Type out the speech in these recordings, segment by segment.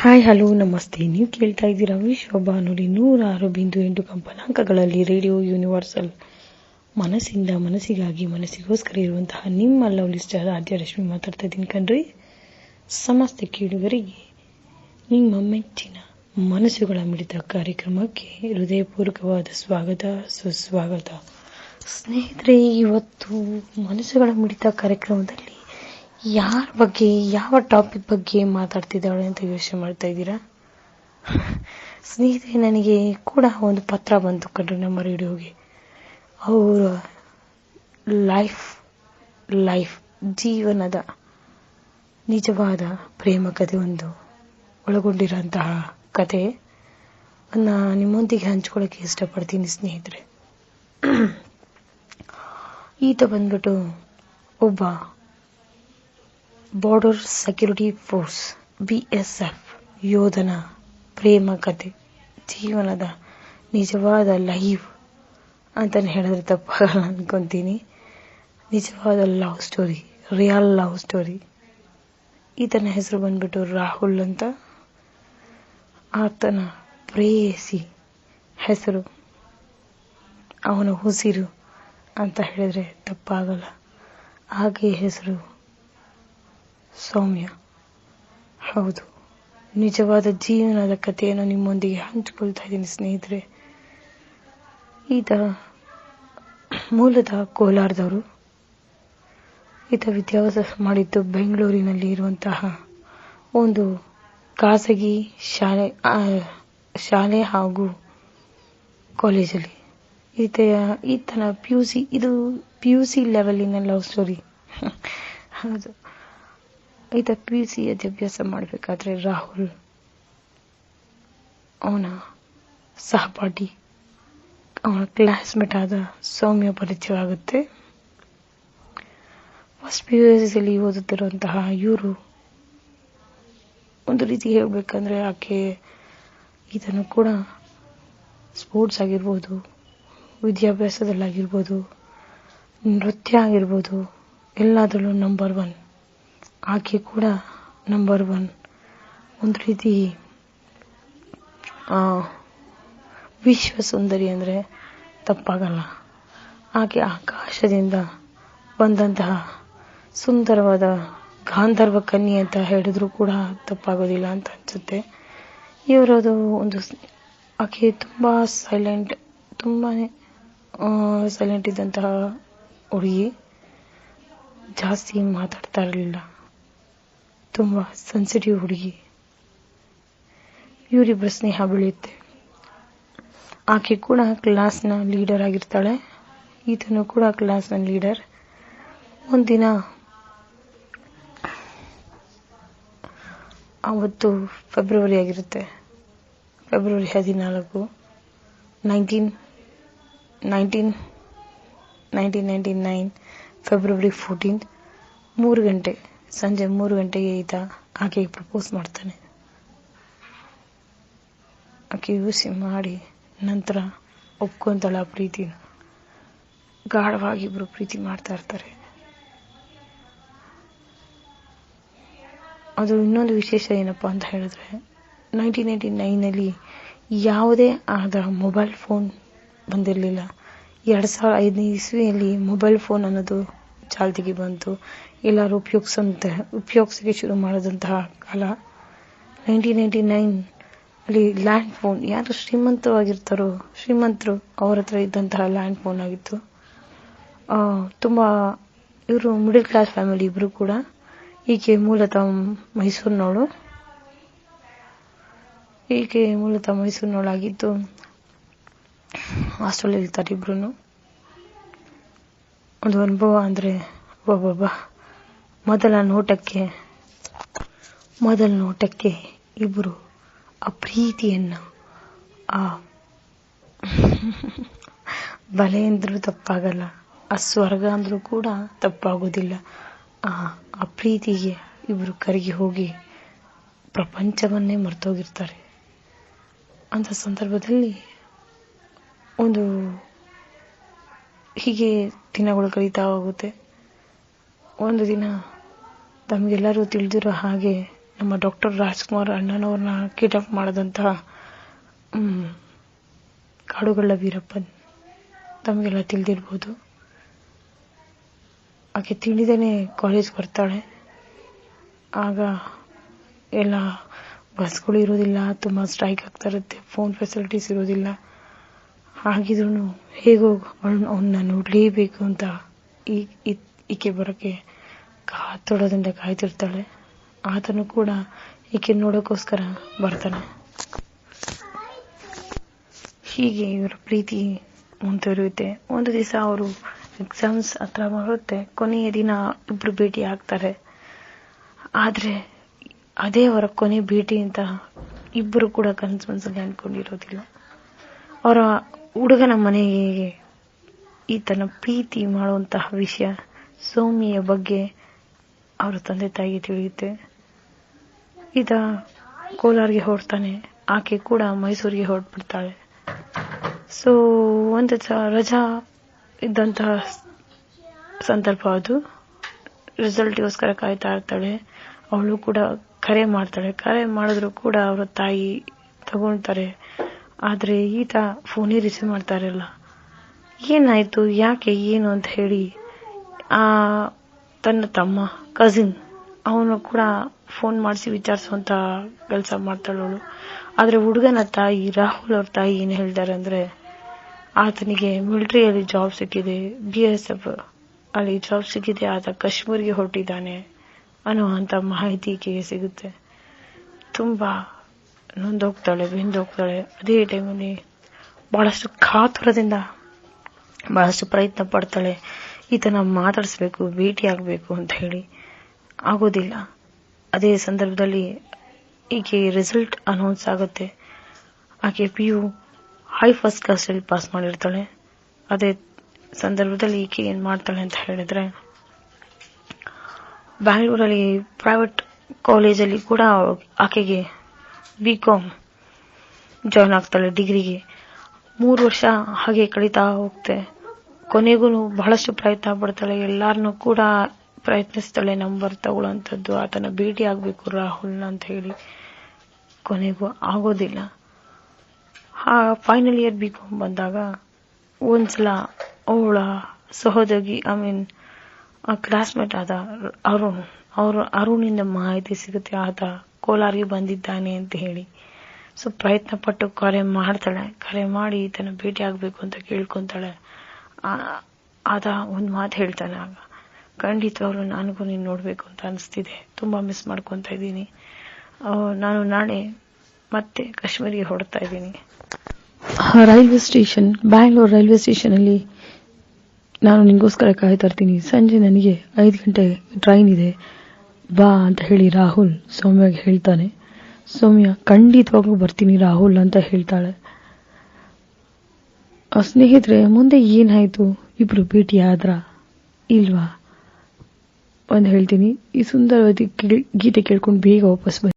Hi hello ನಮಸ್ತೆ. ನೀವು ಕೇಳ್ತಾ ಇದ್ದೀರಾ ವಿಶ್ವ ಬಾನುಲಿ 106.8 ಕಂಪನಾಂಕಗಳಲ್ಲಿ ರೇಡಿಯೋ ಯೂನಿವರ್ಸಲ್. ಮನಸ್ಸಿಂದ ಮನಸ್ಸಿಗಾಗಿ ಮನಸ್ಸಿಗೋಸ್ಕರ ಇರುವಂತಹ ನಿಮ್ಮ ಲವ್ಲಿ ಸ್ಟಾರ್ ಆದ್ಯರಶ್ಮಿ ಮಾತಾಡ್ತಾ ಇದ್ದೀನಿ ಕಣ್ರಿ. ಸಮಸ್ತ ಕೇಳುಗರಿಗೆ ನಿಮ್ಮ ಮೆಚ್ಚಿನ ಮನಸ್ಸುಗಳ ಮಿಡಿತ ಕಾರ್ಯಕ್ರಮಕ್ಕೆ ಹೃದಯಪೂರ್ವಕವಾದ ಸ್ವಾಗತ ಸುಸ್ವಾಗತ. ಸ್ನೇಹಿತರೆ, ಇವತ್ತು ಮನಸ್ಸುಗಳ ಮಿಡಿತ ಕಾರ್ಯಕ್ರಮದಲ್ಲಿ ಯಾರ ಬಗ್ಗೆ, ಯಾವ ಟಾಪಿಕ್ ಬಗ್ಗೆ ಮಾತಾಡ್ತಿದ್ದಾಳೆ ಅಂತ ಯೋಚನೆ ಮಾಡ್ತಾ ಇದ್ದೀರಾ? ಸ್ನೇಹಿತರೆ, ನನಗೆ ಕೂಡ ಒಂದು ಪತ್ರ ಬಂತು ಕಣ್ರಿ ನಮ್ಮ ರೇಡಿಯೋಗೆ. ಅವರ ಲೈಫ್ ಜೀವನದ ನಿಜವಾದ ಪ್ರೇಮ ಕಥೆ ಒಂದು ಒಳಗೊಂಡಿರೋಂತಹ ಕತೆ ನಿಮ್ಮೊಂದಿಗೆ ಹಂಚ್ಕೊಳ್ಳೋಕೆ ಇಷ್ಟಪಡ್ತೀನಿ ಸ್ನೇಹಿತರೆ. ಈತ ಬಂದ್ಬಿಟ್ಟು ಒಬ್ಬ ಬಾರ್ಡರ್ ಸೆಕ್ಯೂರಿಟಿ ಫೋರ್ಸ್ BSF ಯೋಧನ ಪ್ರೇಮ ಕತೆ, ಜೀವನದ ನಿಜವಾದ ಲೈವ್ ಅಂತಲೇ ಹೇಳಿದ್ರೆ ತಪ್ಪಾಗಲ್ಲ ಅನ್ಕೊಂತೀನಿ. ನಿಜವಾದ love story, real love story. ಈತನ ಹೆಸರು ಬಂದ್ಬಿಟ್ಟು ರಾಹುಲ್ ಅಂತ. ಆತನ ಪ್ರೇಯಸಿ ಹೆಸರು, ಅವನ ಉಸಿರು ಅಂತ ಹೇಳಿದ್ರೆ ತಪ್ಪಾಗಲ್ಲ. ಹಾಗೆ ಹೆಸರು ಸೌಮ್ಯ. ಹೌದು, ನಿಜವಾದ ಜೀವನದ ಕಥೆಯನ್ನು ನಿಮ್ಮೊಂದಿಗೆ ಹಂಚಿಕೊಳ್ತಾ ಇದ್ದೀನಿ ಸ್ನೇಹಿತರೆ. ಈತ ಮೂಲತಃ ಕೋಲಾರದವರು. ಈತ ವಿದ್ಯಾಭ್ಯಾಸ ಮಾಡಿದ್ದು ಬೆಂಗಳೂರಿನಲ್ಲಿ ಇರುವಂತಹ ಒಂದು ಖಾಸಗಿ ಶಾಲೆ ಹಾಗೂ ಕಾಲೇಜಲ್ಲಿ. ಈತನ PUC ಲೆವೆಲಿನ ಲವ್ ಸ್ಟೋರಿ. ಹೌದು, ಈತ PUC ವಿದ್ಯಾಭ್ಯಾಸ ಮಾಡಬೇಕಾದ್ರೆ ರಾಹುಲ್ ಅವನ ಸಹಪಾಠಿ, ಅವನ ಕ್ಲಾಸ್ಮೇಟ್ ಆದ ಸೌಮ್ಯ ಪರಿಚಯ ಆಗುತ್ತೆ. ಫಸ್ಟ್ PUCಯಲ್ಲಿ ಓದುತ್ತಿರುವಂತಹ ಇವರು, ಒಂದು ರೀತಿ ಹೇಳ್ಬೇಕಂದ್ರೆ ಈತನು ಕೂಡ ಸ್ಪೋರ್ಟ್ಸ್ ಆಗಿರ್ಬೋದು, ವಿದ್ಯಾಭ್ಯಾಸದಲ್ಲಾಗಿರ್ಬೋದು, ನೃತ್ಯ ಆಗಿರ್ಬೋದು, ಎಲ್ಲದರಲ್ಲೂ ನಂಬರ್ 1. ಆಕೆ ಕೂಡ ನಂಬರ್ 1. ಒಂದು ರೀತಿ ವಿಶ್ವ ಸುಂದರಿ ಅಂದರೆ ತಪ್ಪಾಗಲ್ಲ. ಆಕೆ ಆಕಾಶದಿಂದ ಬಂದಂತಹ ಸುಂದರವಾದ ಗಾಂಧರ್ವ ಕನ್ಯೆ ಅಂತ ಹೇಳಿದ್ರು ಕೂಡ ತಪ್ಪಾಗೋದಿಲ್ಲ ಅಂತ ಅನ್ಸುತ್ತೆ. ಇವರದು ಆಕೆ ತುಂಬಾನೇ ಸೈಲೆಂಟ್ ಇದ್ದಂತಹ ಹುಡುಗಿ. ಜಾಸ್ತಿ ಮಾತಾಡ್ತಾ ಇರಲಿಲ್ಲ, ತುಂಬಾ ಸೆನ್ಸಿಟಿವ್ ಹುಡುಗಿ. ಇವರಿಬ್ಬರ ಸ್ನೇಹ ಬೆಳೆಯುತ್ತೆ. ಆಕೆ ಕೂಡ ಕ್ಲಾಸ್ನ ಲೀಡರ್ ಆಗಿರ್ತಾಳೆ, ಈತನು ಕೂಡ ಕ್ಲಾಸ್ನ ಲೀಡರ್. ಒಂದಿನ ಅವತ್ತು ಫೆಬ್ರವರಿ ಆಗಿರುತ್ತೆ, ಫೆಬ್ರವರಿ 14, 1999, ಫೆಬ್ರವರಿ 14, 3 ಗಂಟೆ, ಸಂಜೆ 3 ಗಂಟೆಗೆ ಈತ ಆಕೆಗೆ ಪ್ರಪೋಸ್ ಮಾಡ್ತಾನೆ. ಆಕೆ ಯೂಸಿ ಮಾಡಿ ನಂತರ ಒಪ್ಕೊಂತಾಳೆ ಆ ಪ್ರೀತಿನ. ಗಾಢವಾಗಿ ಇಬ್ರು ಪ್ರೀತಿ ಮಾಡ್ತಾ ಇರ್ತಾರೆ. ಅದು ಇನ್ನೊಂದು ವಿಶೇಷ ಏನಪ್ಪಾ ಅಂತ ಹೇಳಿದ್ರೆ, 1999ನಲ್ಲಿ ಯಾವುದೇ ಆದ ಮೊಬೈಲ್ ಫೋನ್ ಬಂದಿರಲಿಲ್ಲ. 2005 ಇಸ್ವಿಯಲ್ಲಿ ಮೊಬೈಲ್ ಫೋನ್ ಅನ್ನೋದು ಚಾಲ್ತಿಗೆ ಬಂತು. ಎಲ್ಲರೂ ಉಪಯೋಗಿಸಕ್ಕೆ ಶುರು ಮಾಡಿದಂತಹ ಕಾಲ. 1999 ಅಲ್ಲಿ ಲ್ಯಾಂಡ್ ಫೋನ್, ಯಾರು ಶ್ರೀಮಂತರು ಅವ್ರ ಹತ್ರ ಇದ್ದಂತಹ ಲ್ಯಾಂಡ್ ಫೋನ್ ಆಗಿತ್ತು. ಇವರು ಮಿಡಲ್ ಕ್ಲಾಸ್ ಫ್ಯಾಮಿಲಿ ಇಬ್ರು ಕೂಡ. ಈಕೆ ಮೂಲತಃ ಮೈಸೂರಿನವಳಾಗಿದ್ದು ಹಾಸ್ಟೆಲ್ ಇರ್ತಾರೆ ಇಬ್ರು. ಒಂದು ಅನುಭವ ಅಂದ್ರೆ ಮೊದಲ ನೋಟಕ್ಕೆ ಇಬ್ರು ಆ ಪ್ರೀತಿಯನ್ನ ಬಲೆ ಅಂದ್ರೂ ತಪ್ಪಾಗಲ್ಲ, ಆ ಸ್ವರ್ಗ ಅಂದ್ರೂ ಕೂಡ ತಪ್ಪಾಗೋದಿಲ್ಲ. ಆ ಪ್ರೀತಿಗೆ ಇಬ್ರು ಕರಗಿ ಹೋಗಿ ಪ್ರಪಂಚವನ್ನೇ ಮರ್ತೋಗಿರ್ತಾರೆ. ಅಂತ ಸಂದರ್ಭದಲ್ಲಿ ಹೀಗೆ ದಿನಗಳು ಕಳೀತಾ ಹೋಗುತ್ತೆ. ಒಂದು ದಿನ ತಮಗೆಲ್ಲರೂ ತಿಳಿದಿರೋ ಹಾಗೆ ನಮ್ಮ ಡಾಕ್ಟರ್ ರಾಜ್ಕುಮಾರ್ ಅಣ್ಣನವ್ರನ್ನ ಕಿಡ್ನಾಪ್ ಮಾಡಿದಂತಹ ಕಾಡುಗಳ ವೀರಪ್ಪನ್ ತಮಗೆಲ್ಲ ತಿಳಿದಿರ್ಬೋದು. ಆಕೆ ತಿಳಿದೇನೆ ಕಾಲೇಜ್ ಬರ್ತಾಳೆ. ಆಗ ಎಲ್ಲ ಬಸ್ಗಳು ಇರೋದಿಲ್ಲ, ತುಂಬ ಸ್ಟ್ರೈಕ್ ಆಗ್ತಾ ಇರುತ್ತೆ, ಫೋನ್ ಫೆಸಿಲಿಟೀಸ್ ಇರೋದಿಲ್ಲ. ಹಾಗಿದ್ರು ಹೇಗೋ ಅವನ್ನ ನೋಡಲೇಬೇಕು ಅಂತ ಈಕೆ ಬರೋಕ್ಕೆ ಕಾತೊಡದಿಂದ ಕಾಯ್ತಿರ್ತಾಳೆ. ಆತನು ಕೂಡ ಈಕೆ ನೋಡೋಕ್ಕೋಸ್ಕರ ಬರ್ತಾನೆ. ಹೀಗೆ ಇವರ ಪ್ರೀತಿ ಮುಂದುವರಿಯುತ್ತೆ. ಒಂದು ದಿವಸ ಅವರು ಎಕ್ಸಾಮ್ಸ್ ಹತ್ರ ಬರುತ್ತೆ. ಕೊನೆಯ ದಿನ ಇಬ್ರು ಭೇಟಿ ಆಗ್ತಾರೆ. ಆದರೆ ಅದೇ ಅವರ ಕೊನೆ ಭೇಟಿ ಅಂತ ಇಬ್ಬರು ಕೂಡ ಮನಸ್ಸಲ್ಲಿ ಅಂದ್ಕೊಂಡಿರೋದಿಲ್ಲ. ಅವರ ಹುಡುಗನ ಮನೆಗೆ ಈತನ ಪ್ರೀತಿ ಮಾಡುವಂತಹ ವಿಷಯ ಸೌಮ್ಯೆಯ ಬಗ್ಗೆ ಅವರ ತಂದೆ ತಾಯಿಗೆ ತಿಳಿಯುತ್ತೆ. ಈತ ಕೋಲಾರ್ಗೆ ಹೊರಡ್ತಾನೆ. ಆಕೆ ಕೂಡ ಮೈಸೂರಿಗೆ ಹೊರಟ್ಬಿಡ್ತಾಳೆ. ಸೊ ಒಂದು ರಜಾ ಇದ್ದಂತಹ ಸಂದರ್ಭ ಅದು. ರಿಸಲ್ಟ್ಗೋಸ್ಕರ ಕಾಯ್ತಾ ಇರ್ತಾಳೆ. ಅವಳು ಕೂಡ ಕರೆ ಮಾಡ್ತಾಳೆ. ಕರೆ ಮಾಡಿದ್ರು ಕೂಡ ಅವರ ತಾಯಿ ತಗೊಳ್ತಾರೆ. ಆದರೆ ಈತ ಫೋನೇ ರಿಸೀವ್ ಮಾಡ್ತಾ ಇರಲ್ಲ. ಏನಾಯ್ತು, ಯಾಕೆ, ಏನು ಅಂತ ಹೇಳಿ ತನ್ನ ತಮ್ಮ ಕಸಿನ್ ಅವನು ಕೂಡ ಫೋನ್ ಮಾಡಿಸಿ ವಿಚಾರಿಸುವಂತ ಕೆಲಸ ಮಾಡ್ತಾಳೆ ಅವಳು. ಆದರೆ ಹುಡುಗನ ತಾಯಿ, ರಾಹುಲ್ ಅವ್ರ ತಾಯಿ ಏನು ಹೇಳ್ತಾರೆ ಅಂದ್ರೆ, ಆತನಿಗೆ ಮಿಲಿಟರಿಯಲ್ಲಿ ಜಾಬ್ ಸಿಕ್ಕಿದೆ, BSF ಅಲ್ಲಿ ಜಾಬ್ ಸಿಕ್ಕಿದೆ, ಆತ ಕಾಶ್ಮೀರ್ಗೆ ಹೊರಟಿದ್ದಾನೆ ಅನ್ನುವಂಥ ಮಾಹಿತಿ ಈಕೆಗೆ ಸಿಗುತ್ತೆ. ತುಂಬಾ ನೊಂದೋಗ್ತಾಳೆ, ಬೆಂದೋಗ್ತಾಳೆ. ಅದೇ ಟೈಮಲ್ಲಿ ಬಹಳಷ್ಟು ಕಾತುರದಿಂದ ಬಹಳಷ್ಟು ಪ್ರಯತ್ನ ಪಡ್ತಾಳೆ. ಈತನ ಮಾತಾಡಿಸ್ಬೇಕು, ಭೇಟಿ ಆಗಬೇಕು ಅಂತ ಹೇಳಿ ಆಗೋದಿಲ್ಲ. ಅದೇ ಸಂದರ್ಭದಲ್ಲಿ ಈಕೆ ರಿಸಲ್ಟ್ ಅನೌನ್ಸ್ ಆಗುತ್ತೆ. ಆಕೆ PU ಹೈ ಫಸ್ಟ್ ಕ್ಲಾಸಲ್ಲಿ ಪಾಸ್ ಮಾಡಿರ್ತಾಳೆ. ಅದೇ ಸಂದರ್ಭದಲ್ಲಿ ಈಕೆ ಏನ್ ಮಾಡ್ತಾಳೆ ಅಂತ ಹೇಳಿದ್ರೆ, ಬ್ಯಾಂಗ್ಳೂರಲ್ಲಿ ಪ್ರೈವೇಟ್ ಕಾಲೇಜಲ್ಲಿ ಕೂಡ ಆಕೆಗೆ BCom ಜಾಯ್ನ್ ಆಗ್ತಾಳೆ ಡಿಗ್ರಿಗೆ. 3 ವರ್ಷ ಹಾಗೆ ಕಳೀತಾ ಹೋಗ್ತೆ. ಕೊನೆಗೂ ಬಹಳಷ್ಟು ಪ್ರಯತ್ನ ಪಡ್ತಾಳೆ. ಎಲ್ಲಾರನ್ನೂ ಕೂಡ ಪ್ರಯತ್ನಿಸ್ತಾಳೆ ನಂಬರ್ ತಗೊಳ್ಳೋಂಥದ್ದು, ಆತನ ಭೇಟಿ ಆಗ್ಬೇಕು ರಾಹುಲ್ನ ಅಂತ ಹೇಳಿ. ಕೊನೆಗೂ ಆಗೋದಿಲ್ಲ. ಫೈನಲ್ ಇಯರ್ BCom ಬಂದಾಗ ಒಂದ್ಸಲ ಅವಳ ಸಹೋದರಿ ಕ್ಲಾಸ್ಮೇಟ್ ಆದ ಅರುಣಿಂದ ಮಾಹಿತಿ ಸಿಗುತ್ತೆ, ಆತ ಕೋಲಾರಿಗೆ ಬಂದಿದ್ದಾನೆ ಅಂತ ಹೇಳಿ. ಸೊ ಪ್ರಯತ್ನ ಪಟ್ಟು ಕರೆ ಮಾಡ್ತಾಳೆ. ಕರೆ ಮಾಡಿ ಈತನ ಭೇಟಿ ಆಗ್ಬೇಕು ಅಂತ ಕೇಳ್ಕೊಂತಾಳೆ. ಆತ ಒಂದ್ ಮಾತು ಹೇಳ್ತಾನೆ. ಆಗ ಖಂಡಿತವಾಗ್ಲೂ ನನಗೂ ನೀನು ನೋಡ್ಬೇಕು ಅಂತ ಅನಿಸ್ತಿದೆ, ತುಂಬಾ ಮಿಸ್ ಮಾಡ್ಕೊತಾ ಇದ್ದೀನಿ. ನಾನು ನಾಳೆ ಮತ್ತೆ ಕಾಶ್ಮೀರಿಗೆ ಹೊರಡ್ತಾ ಇದ್ದೀನಿ. Railway station, Bangalore railway station ಅಲ್ಲಿ ನಾನು ನಿನ್ಗೋಸ್ಕರ ಕಾಯ್ತಾ ಇರ್ತೀನಿ. ಸಂಜೆ ನನಗೆ 5 ಗಂಟೆ ಟ್ರೈನ್ ಇದೆ, ಬಾ ಅಂತ ಹೇಳಿ ರಾಹುಲ್ ಸೌಮ್ಯಗೆ ಹೇಳ್ತಾನೆ. ಸೌಮ್ಯ ಖಂಡಿತವಾಗ್ಲೂ ಬರ್ತೀನಿ ರಾಹುಲ್ ಅಂತ ಹೇಳ್ತಾಳೆ. ಸ್ನೇಹಿತರೆ, ಮುಂದೆ ಏನಾಯ್ತು? ಇಬ್ರು ಭೇಟಿ ಆದ್ರ ಇಲ್ವಾ ಒಂದು ಹೇಳ್ತೀನಿ. ಈ ಸುಂದರವಾದ ಗೀತೆ ಕೇಳ್ಕೊಂಡು ಬೇಗ ವಾಪಸ್ ಬನ್ನಿ.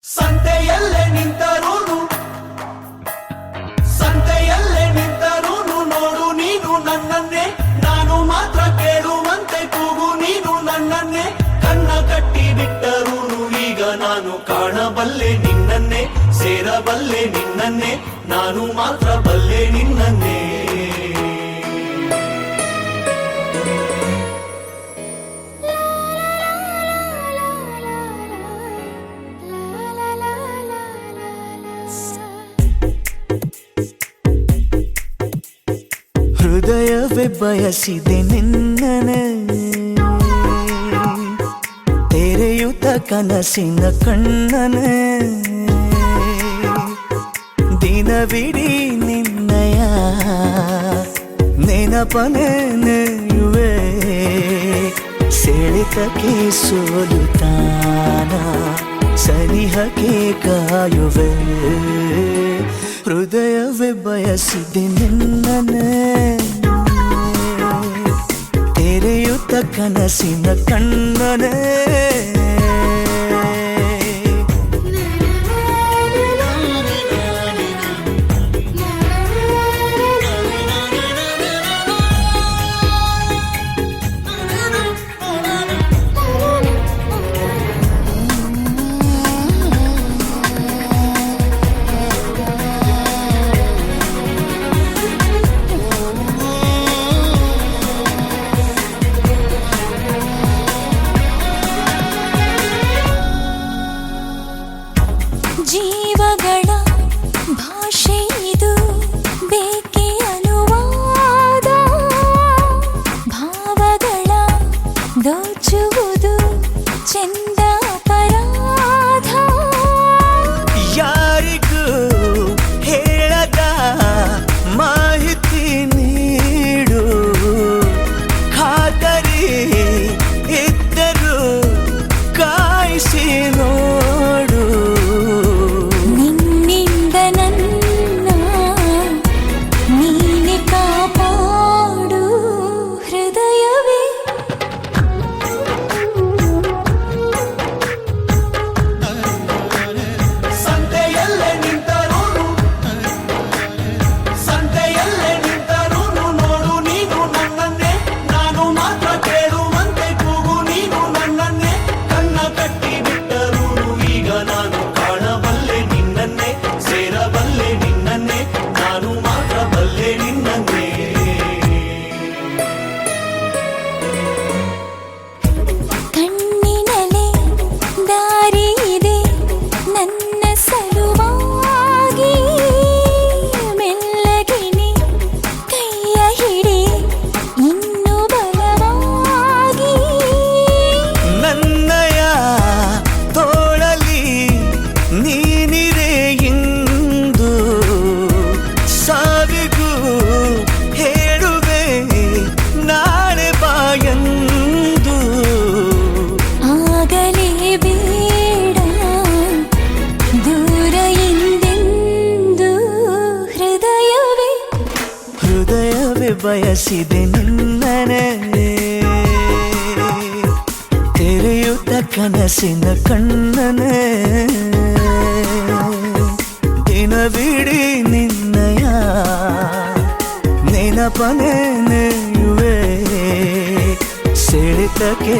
ಸಂತೆಯಲ್ಲೇ ನಿಂತರೂನು ನೋಡು ನೀನು ನನ್ನನ್ನೇ, ನಾನು ಮಾತ್ರ ಕೇಳುವಂತೆ ಕೂಗು ನೀನು ನನ್ನನ್ನೇ. ಕಣ್ಣ ಕಟ್ಟಿ ಬಿಟ್ಟರೂನು ಈಗ ನಾನು ಕಾಣಬಲ್ಲೆ ನಿನ್ನನ್ನೇ, ಸೇರಬಲ್ಲೆ ನಿನ್ನನ್ನೇ, ನಾನು ಮಾತ್ರ ಬಲ್ಲೆ ನಿನ್ನನ್ನೇ. ಹೃದಯವೇ ಬಯಸಿದೆ ನಿನ್ನನೆ, ತೆರೆಯುತ್ತ ಕನಸಿನ ಕಣ್ಣನೆ, ದಿನವಿಡೀ ನಿನ್ನಯ ನೆನಪನೆ ನೆಯುವೆ, ಸೆಳೆತಕ್ಕೆ ಸೋಲುತ್ತಾನ ಸನಿಹಕ್ಕೆ ಕಾಯುವೆ. ಹೃದಯವೇ ಬಯಸಿದೆ ನಿನ್ನನೆ ತೆರೆಯುತ್ತ ಕನಸಿನ ಕಣ್ಣನೆ ಜೀವಗಳ ಭಾಷೆ ಇದು ಬೇಕೆ ಅನುವಾದ ಭಾವಗಳ ದೋಚುವುದು ಚೆಂದ ಅಪರಾಧ ಯಾರಿಗೂ ಹೇಳದ ಮಾಹಿತಿ ನೀಡು ಖಾತರಿ ಇದ್ದರೂ ಕಾಯಿಸಿ ನೋಡು ನಿನ್ನಿಂದ ನನ್ನ ನೀನೆ ಕಾಪಾಡು ಹೃದಯವೇ ಸಂತೆಯಲ್ಲೇ ನಿಂತರೂನು ನೋಡು ನೀನು ನನ್ನನ್ನೇ ನಾನು ಮಾತ್ರ ಕೇಳುವಂತೆ ಕೂಗು ನೀನು ನನ್ನನ್ನೇ ಕಣ್ಣ ಕಟ್ಟಿ ಬಿಟ್ಟರೂನು ಈಗ ನಾನು ಕಾಣಬಲ್ಲೆ ನಿನ್ನನ್ನೇ ಸೇರಬಲ್ಲೆ ನಿನ್ನನ್ನೇ ನಾನು ಮಾತ್ರ ಬಲ್ಲೆ ನಿನ್ನನ್ನೇ ಕಣ್ಣಿನಲೆ ದಾರಿ ಇದೆ ನನ್ನ ಸಲುವಾಗಿ ಮೆಲ್ಲಗಿನಿ ಕೈಯ ಹಿಡಿ ಇನ್ನು ಬಲವಾಗಿ ನನ್ನಯ ತೋಳಲಿ ನೀನಿರೆ ಇಂದು ಸಾವಿಗೂ ಹೇಳುವೆ ನಾಳೆ ಬಾಯಂದು ಆಗಲೇ ಬೇಡ ದೂರ ಎಂದೆಂದು ಹೃದಯವೇ ಬಯಸಿದೆ ನಿನ್ನನೆ ತೆರೆಯುತ್ತ ಕನಸಿನ ಕಣ್ಣನೆ ದಿನವಿಡೀ ನಿನ್ನಯ ನೆನಪನೆ ನೆಯುವೆ ಸೆಳೆತಕ್ಕೆ